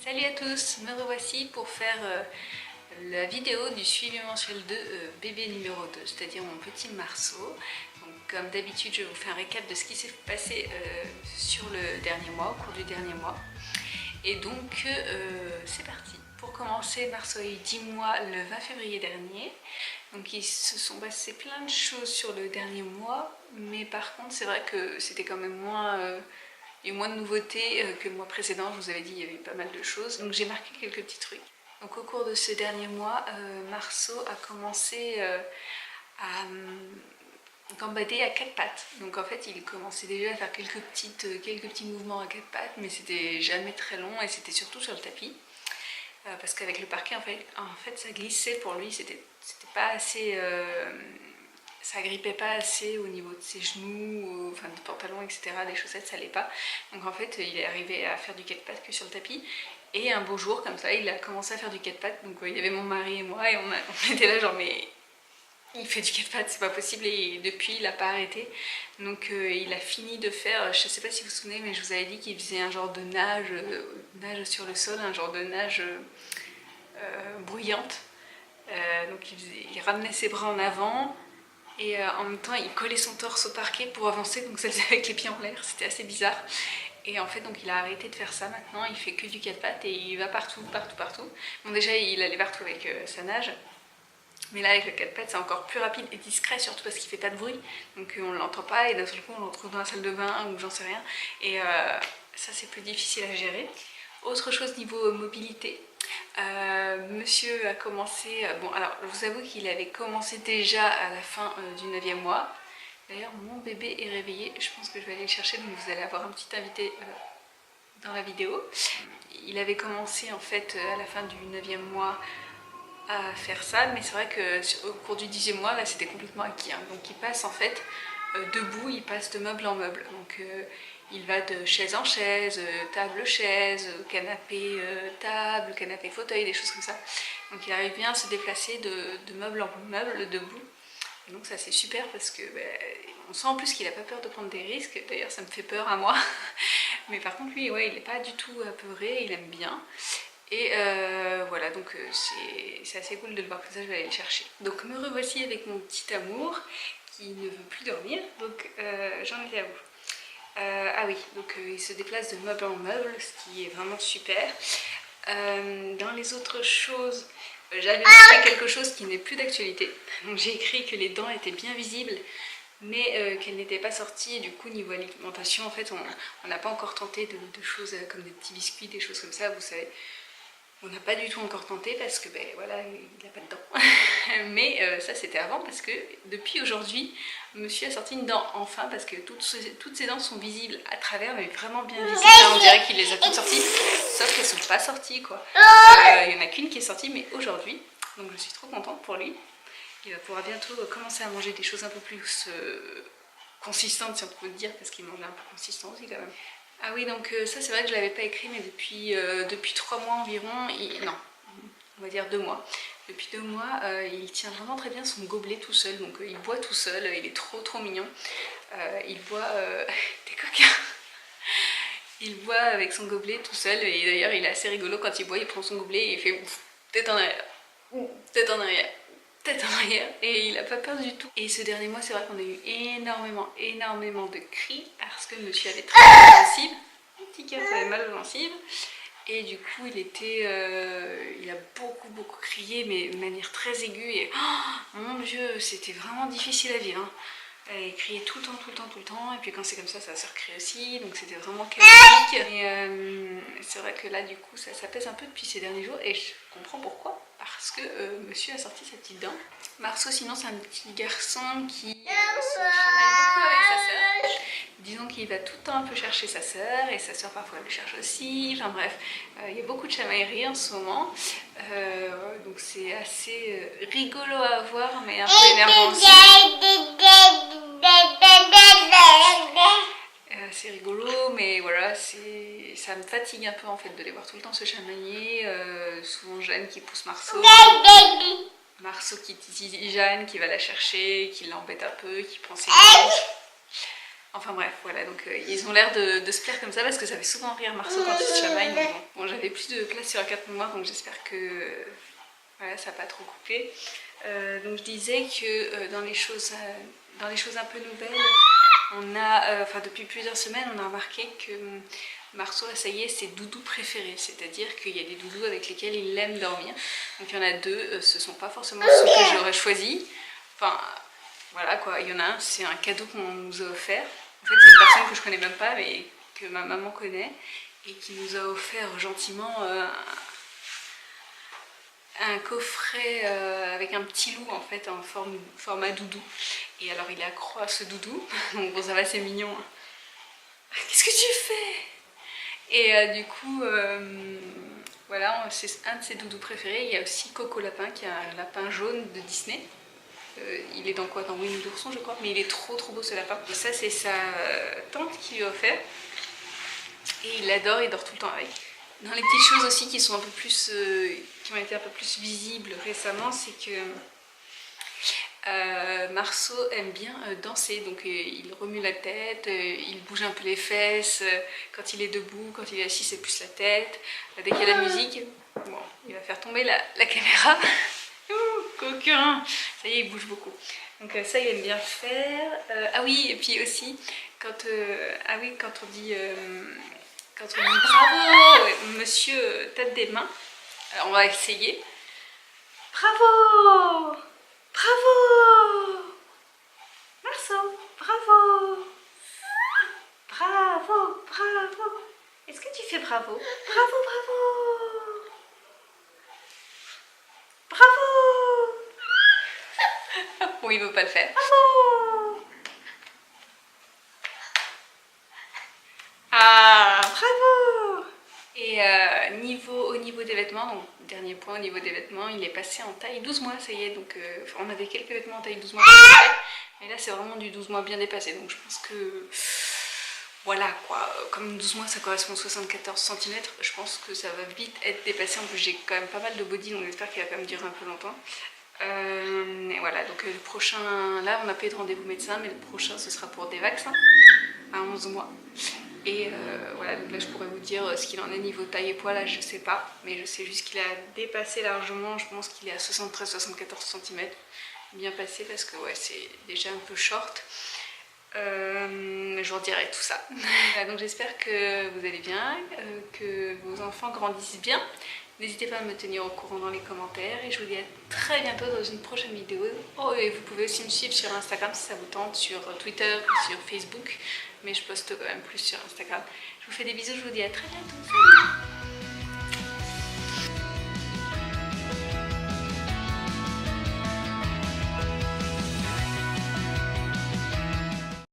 Salut à tous, me revoici pour faire la vidéo du suivi mensuel de bébé numéro 2, c'est-à-dire mon petit Marceau. Donc, comme d'habitude, je vous fais un récap de ce qui s'est passé sur le dernier mois, au cours du dernier mois. Et donc, c'est parti. Pour commencer, Marceau a eu 10 mois le 20 février dernier. Donc, il se sont passé plein de choses sur le dernier mois, mais par contre, c'est vrai que c'était quand même moins... Il y a eu moins de nouveautés que le mois précédent, je vous avais dit il y avait pas mal de choses. Donc j'ai marqué quelques petits trucs. Donc au cours de ce dernier mois, Marceau a commencé à gambader à quatre pattes. Donc en fait il commençait déjà à faire quelques petits mouvements à quatre pattes, mais c'était jamais très long et c'était surtout sur le tapis. Parce qu'avec le parquet en fait ça glissait pour lui, c'était pas assez... ça grippait pas assez au niveau de ses genoux, enfin de pantalons, etc. Des chaussettes, ça allait pas. Donc en fait, il est arrivé à faire du quatre-pattes que sur le tapis. Et un beau jour, comme ça, il a commencé à faire du quatre-pattes. Donc il y avait mon mari et moi, et on était là genre, mais il fait du quatre-pattes, c'est pas possible. Et depuis, il a pas arrêté. Donc il a fini de faire, je sais pas si vous vous souvenez, mais je vous avais dit qu'il faisait un genre de nage sur le sol, un genre de nage bruyante. Donc il ramenait ses bras en avant. Et en même temps, il collait son torse au parquet pour avancer, donc ça le faisait avec les pieds en l'air, c'était assez bizarre. Et en fait, donc il a arrêté de faire ça maintenant, il fait que du quatre pattes et il va partout. Bon, déjà, il allait partout avec sa nage, mais là, avec le quatre pattes, c'est encore plus rapide et discret, surtout parce qu'il fait pas de bruit, donc on l'entend pas et d'un seul coup, on le retrouve dans la salle de bain ou j'en sais rien. Et ça, c'est plus difficile à gérer. Autre chose niveau mobilité. Monsieur a commencé, bon alors je vous avoue qu'il avait commencé déjà à la fin du 9e mois. D'ailleurs mon bébé est réveillé, je pense que je vais aller le chercher, donc vous allez avoir un petit invité dans la vidéo. Il avait commencé en fait à la fin du 9e mois à faire ça, mais c'est vrai qu'au cours du 10e mois, là c'était complètement acquis. Hein. Donc il passe en fait debout, il passe de meuble en meuble. Donc il va de chaise en chaise, table-chaise, canapé-table, canapé-fauteuil, des choses comme ça. Donc il arrive bien à se déplacer de meuble en meuble, debout. Et donc ça c'est super parce que on sent en plus qu'il n'a pas peur de prendre des risques. D'ailleurs ça me fait peur à moi. Mais par contre lui, ouais, il n'est pas du tout apeuré, il aime bien. Et voilà, donc c'est assez cool de le voir comme ça, je vais aller le chercher. Donc me revoici avec mon petit amour qui ne veut plus dormir, donc j'en étais à vous. Ah oui, donc il se déplace de meuble en meuble, ce qui est vraiment super. Dans les autres choses, j'avais montré quelque chose qui n'est plus d'actualité. Donc j'ai écrit que les dents étaient bien visibles, mais qu'elles n'étaient pas sorties. Et du coup, niveau alimentation, en fait, on n'a pas encore tenté de choses comme des petits biscuits, des choses comme ça, vous savez. On n'a pas du tout encore tenté parce que voilà, il n'a pas de dents. Mais ça c'était avant parce que depuis aujourd'hui, monsieur a sorti une dent enfin parce que toutes ses dents sont visibles à travers, mais vraiment bien visibles. Là, on dirait qu'il les a toutes sorties, sauf qu'elles ne sont pas sorties quoi. Il n'y en a qu'une qui est sortie, mais aujourd'hui. Donc je suis trop contente pour lui. Il va pouvoir bientôt commencer à manger des choses un peu plus consistantes, si on peut dire, parce qu'il mange un peu consistant aussi quand même. Ah oui, donc ça c'est vrai que je ne l'avais pas écrit, mais depuis 3 mois environ, non, on va dire 2 mois. Depuis 2 mois, il tient vraiment très bien son gobelet tout seul, donc il boit tout seul, il est trop mignon. Il boit des coquins. Il boit avec son gobelet tout seul, et d'ailleurs il est assez rigolo quand il boit, il prend son gobelet et il fait tête en arrière, tête en arrière. Tête en arrière et il n'a pas peur du tout. Et ce dernier mois, c'est vrai qu'on a eu énormément de cris parce que monsieur avait très mal aux gencives. Un petit cœur, ça avait mal aux gencives. Et du coup, il a beaucoup crié, mais de manière très aiguë. Et oh, mon Dieu, c'était vraiment difficile à vivre. Hein. Il criait tout le temps. Et puis quand c'est comme ça se recrie aussi. Donc c'était vraiment chaotique. Et c'est vrai que là, du coup, ça pèse un peu depuis ces derniers jours. Et je comprends pourquoi. Parce que monsieur a sorti sa petite dent. Marceau, sinon, c'est un petit garçon qui se chamaille beaucoup avec sa sœur. Disons qu'il va tout le temps un peu chercher sa sœur, et sa sœur parfois le cherche aussi. Enfin bref, il y a beaucoup de chamailleries en ce moment. Donc c'est assez rigolo à voir, mais un peu énervant aussi. C'est rigolo, mais voilà, ça me fatigue un peu en fait de les voir tout le temps se chamailler. Souvent Jeanne qui pousse Marceau. Marceau qui titille Jeanne, qui va la chercher, qui l'embête un peu, qui prend ses griffes. Enfin bref, voilà, donc ils ont l'air de se plaire comme ça parce que ça fait souvent rire Marceau quand il se chamaille. Mais bon, j'avais plus de place sur la carte mémoire, donc j'espère que voilà, ça n'a pas trop coupé. Donc je disais que dans les choses un peu nouvelles, on a, depuis plusieurs semaines, on a remarqué que Marceau a, ça y est, ses doudous préférés, c'est-à-dire qu'il y a des doudous avec lesquels il aime dormir. Donc il y en a deux, ce ne sont pas forcément ceux que j'aurais choisis. Enfin, voilà quoi, il y en a un, c'est un cadeau qu'on nous a offert. En fait, c'est une personne que je connais même pas, mais que ma maman connaît, et qui nous a offert gentiment un coffret avec un petit loup en fait en format doudou. Et alors il est accro à ce doudou, donc bon ça va, c'est mignon. Qu'est-ce que tu fais? Et du coup, voilà, c'est un de ses doudous préférés. Il y a aussi Coco Lapin, qui est un lapin jaune de Disney. Il est dans quoi? Dans Winnie l'ourson je crois, mais il est trop beau ce lapin. Et ça c'est sa tante qui lui a offert. Et il l'adore, il dort tout le temps avec. Dans les petites choses aussi qui sont un peu plus, qui ont été un peu plus visibles récemment, c'est que Marceau aime bien danser, donc il remue la tête, il bouge un peu les fesses, quand il est debout, quand il est assis c'est plus la tête. Dès qu'il y a la musique, bon, il va faire tomber la caméra. Coquin, ça y est, il bouge beaucoup. Donc ça il aime bien faire. Ah oui, et puis aussi quand on dit bravo monsieur tête des mains, alors on va essayer. Bravo, bravo Marceau, bravo, bravo, bravo. Est-ce que tu fais bravo? Bravo, bravo, bravo. Bon, il veut pas le faire. Bravo. Ah, bravo. Et au niveau des vêtements, donc dernier point au niveau des vêtements, il est passé en taille 12 mois, ça y est, donc on avait quelques vêtements en taille 12 mois, mais là c'est vraiment du 12 mois bien dépassé, donc je pense que voilà quoi, comme 12 mois ça correspond à 74 cm, je pense que ça va vite être dépassé. En plus j'ai quand même pas mal de body, donc j'espère qu'il va quand même durer un peu longtemps. Et voilà, donc le prochain, là on n'a pas eu de rendez-vous médecin, mais le prochain ce sera pour des vaccins à 11 mois. Et voilà, donc là je pourrais vous dire ce qu'il en est niveau taille et poids, là je sais pas, mais je sais juste qu'il a dépassé largement, je pense qu'il est à 73-74 cm, bien passé parce que ouais c'est déjà un peu short. Je vous redirai tout ça. Donc j'espère que vous allez bien, que vos enfants grandissent bien. N'hésitez pas à me tenir au courant dans les commentaires et je vous dis à très bientôt dans une prochaine vidéo. Oh, et vous pouvez aussi me suivre sur Instagram si ça vous tente, sur Twitter, sur Facebook, mais je poste quand même plus sur Instagram. Je vous fais des bisous, je vous dis à très bientôt. Salut.